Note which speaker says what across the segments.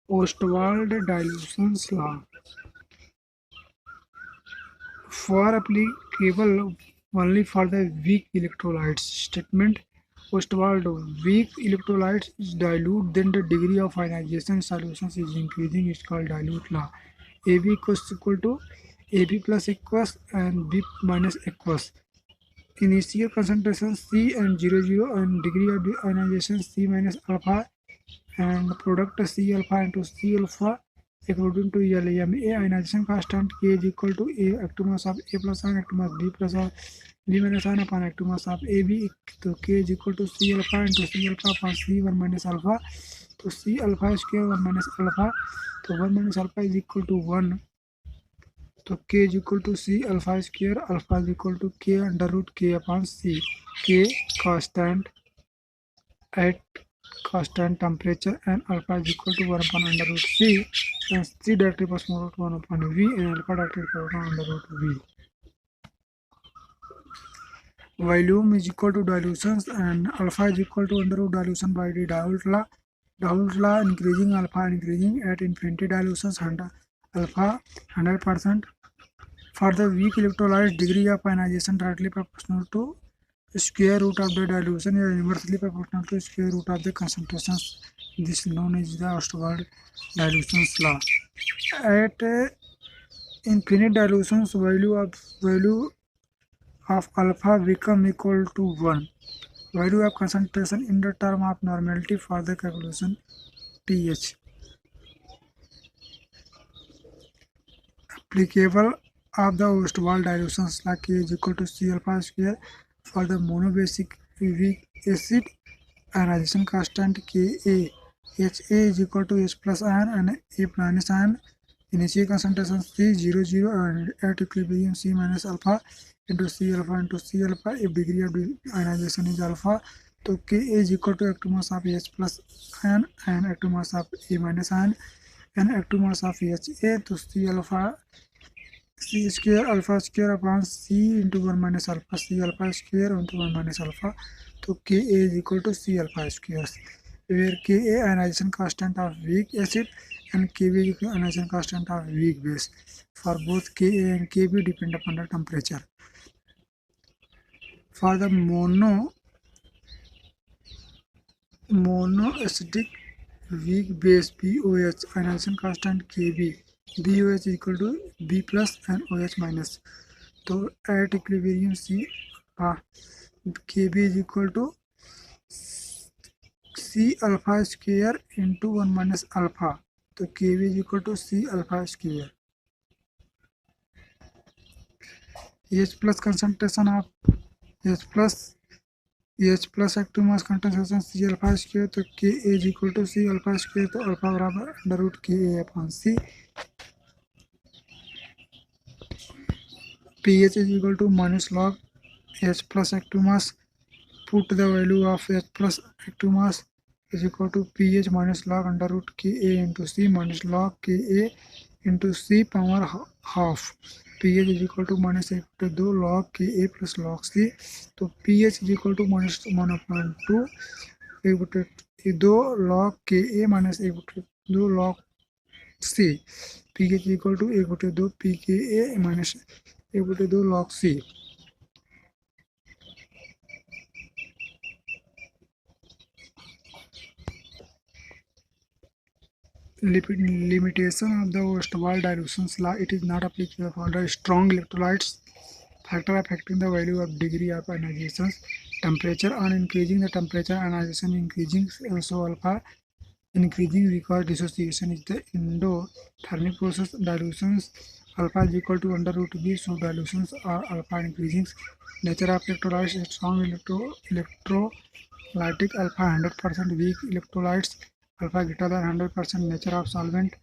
Speaker 1: Ostwald dilutions law. For applicable only for the weak electrolytes. Statement: Ostwald: weak electrolytes is dilute, then the degree of ionization solutions is increasing. It's called dilute law. AB equal to AB plus aqueous and B minus aqueous. Initial concentration C and 0 and degree of ionization C minus alpha and product C alpha into C alpha according to LAMA ionization constant K is equal to A active mass of A plus ion active mass B plus or B minus ion upon active mass of AB. So K is equal to C alpha into C alpha upon C 1 minus alpha. So C alpha square 1 minus alpha. So 1 minus alpha is equal to 1. So K is equal to C alpha square. Alpha is equal to K under root K upon C. K constant at constant temperature and alpha is equal to 1 upon under root C and C directly proportional root 1 upon V and alpha directly proportional under root V. Volume is equal to dilutions and alpha is equal to under root dilution by the Diluent law. Diluent law increasing alpha increasing at infinity dilutions alpha 100%. For the weak electrolytes, degree of ionization directly proportional to square root of the dilution is inversely proportional to square root of the concentrations. This is known as the Ostwald dilutions law. At infinite dilutions, value of alpha become equal to 1. Value of concentration in the term of normality for the calculation pH. Applicable of the Ostwald dilutions law K is equal to C alpha square for the monobasic weak acid ionization constant Ka. Ha is equal to H plus ion and A minus ion. Initial concentration C 0 and at equilibrium C minus alpha into C alpha. If degree of ionization is alpha, so Ka is equal to active mass of H plus ion and active mass of A minus ion and active mass of Ha. So C alpha C square alpha square upon C into 1 minus alpha C alpha square into 1 minus alpha. So Ka is equal to C alpha square, where Ka ionization constant of weak acid and Kb is ionization constant of weak base. For both Ka and Kb depend upon the temperature. For the monoacidic weak base BOH ionization constant Kb, BOH is equal to B plus and OH minus. So at equilibrium C Kb is equal to C alpha square into 1 minus alpha. So Kb is equal to C alpha square. H plus concentration of H plus active mass concentration C alpha square. तो Ka is equal to C alpha square. तो alpha बराबर under root Ka upon C. pH is equal to minus log H plus active mass. Put the value of H plus active mass is equal to pH minus log under root Ka into C minus log Ka into C power half. pH is equal to minus 2 log Ka plus log C. तो pH is equal to minus 1/2 2 log Ka minus 2 log C. pH is equal to 1/2 pKa minus 1/2 log C. Limitation of the Ostwald dilutions law: it is not applicable for the strong electrolytes. Factor affecting the value of degree of ionization. Temperature: on increasing the temperature, ionization increasing, also alpha increasing because dissociation is the endothermic process. Dilutions: alpha is equal to under root B, so dilutions are alpha increasing. Nature of electrolytes: strong electrolytic alpha 100%, weak electrolytes alpha greater than 100%. Nature of solvent: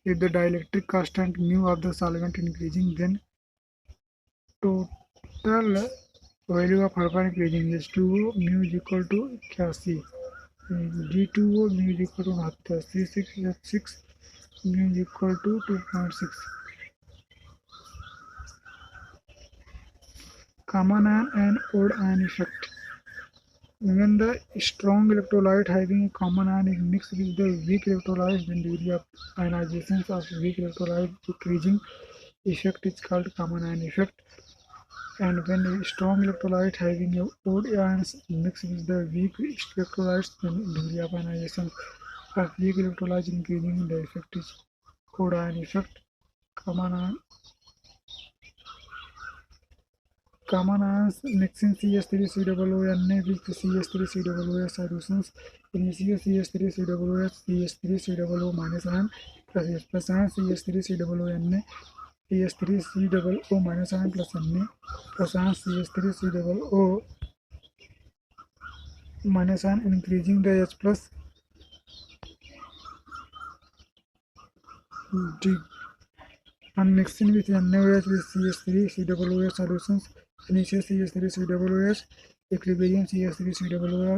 Speaker 1: if the dielectric constant mu of the solvent increasing, then total value of alpha increasing. H2O mu is equal to D2O mu is equal to C6H6 mu is equal to 2.6. Common ion and odd ion effect. When the strong electrolyte having a common ion is mixed with the weak electrolyte, then degree of ionization of weak electrolyte decreasing effect is called common ion effect. And when a strong electrolyte having a odd ions mixed with the weak electrolytes, then degree of ionization of weak electrolytes increasing, the effect is odd ion effect. Common ions mixing CH3COONA with CH3COOS solutions. Initial CH3COOS CH3COO minus ion plus H plus ion CH3COONA CH3COO minus ion plus Na plus ion CH3COO minus ion, increasing the H plus D. And mixing with NaOH with CH3COOS solutions. Initial CH3COOS equilibrium CH3COO